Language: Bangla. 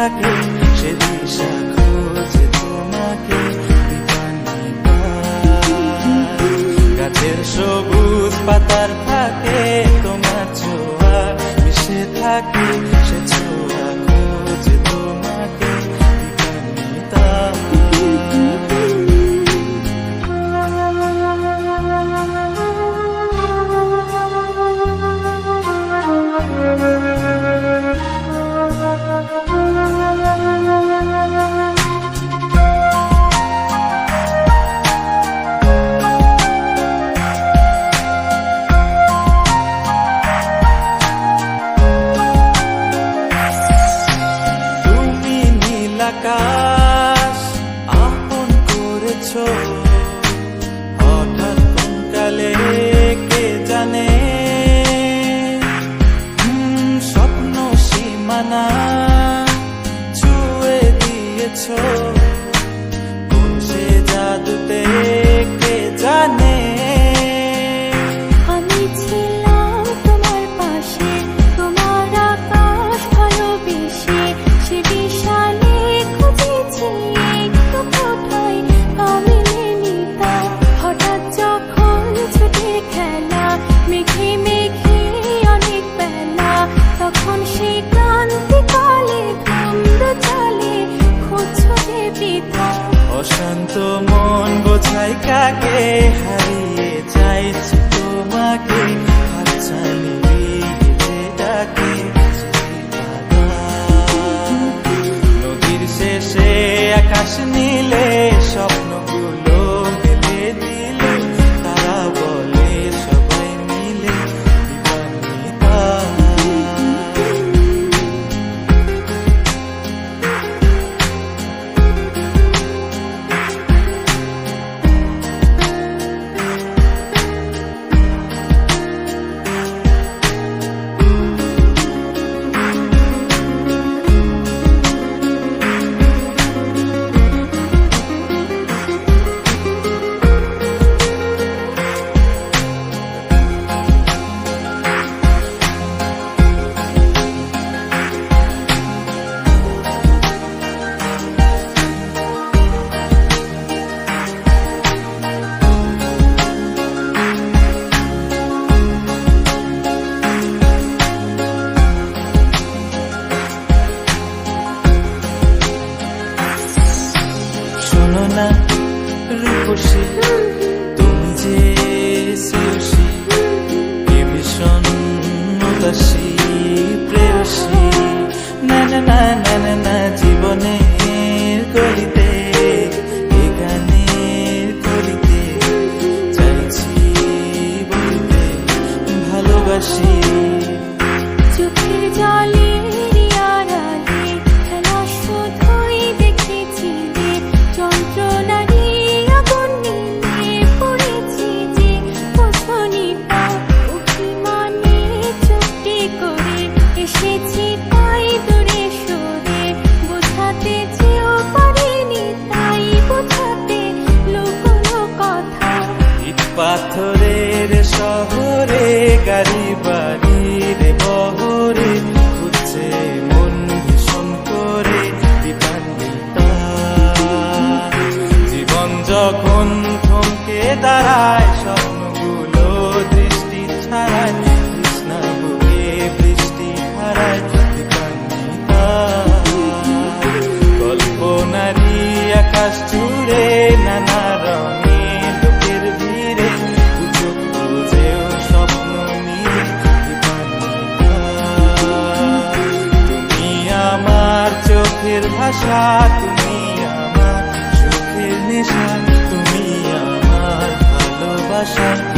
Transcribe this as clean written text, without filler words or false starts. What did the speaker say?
থাকে সে দিশা খোঁজে তোমাকে গাছের সবুজ পাতার থাকে তোমার ছোঁয়া মিশে থাকে সে ছোঁয়া খোঁজে তোমাকে আকাশ আপন করেছো হঠাৎ কোন কালে কে জানে স্বপ্ন সীমানা ছুঁয়ে দিয়েছো কোন সে জাদুতে কে জানে অশান্ত মন বোঝাই কাকে হারিয়ে চাইছি তোমাকে হাতছানি দিয়ে ডাকে নদীর শেষে আকাশ নীলে স্বপ্নগুলো মেলে দিলে তারা বলে সবাই মিলে দিবানিতা না রূপসী তুমি যে শ্রেয়সী এ ভীষণ উদাসী প্রেয়সী না না না না না না জীবনের গলিতে এ গানের কলিতে চাইছি বলতে ভালোবাসি চোখের জলে পাথরের শহরে গাড়ি বাড়ির বহরে খুঁজছে মন ভীষণ করে দিবানিতা জীবন যখন থমকে দাঁড়ায় স্বপ্নগুলো দৃষ্টি ছাড়ায় কৃষ্ণা বলে বৃষ্টি হারায় দিবানিতা কল্পনারি আকাশ জুড়ে নানা রঙে চোখের ভাষা তুমি আমার চোখের নেশা তুমি আমার ভালোবাসা।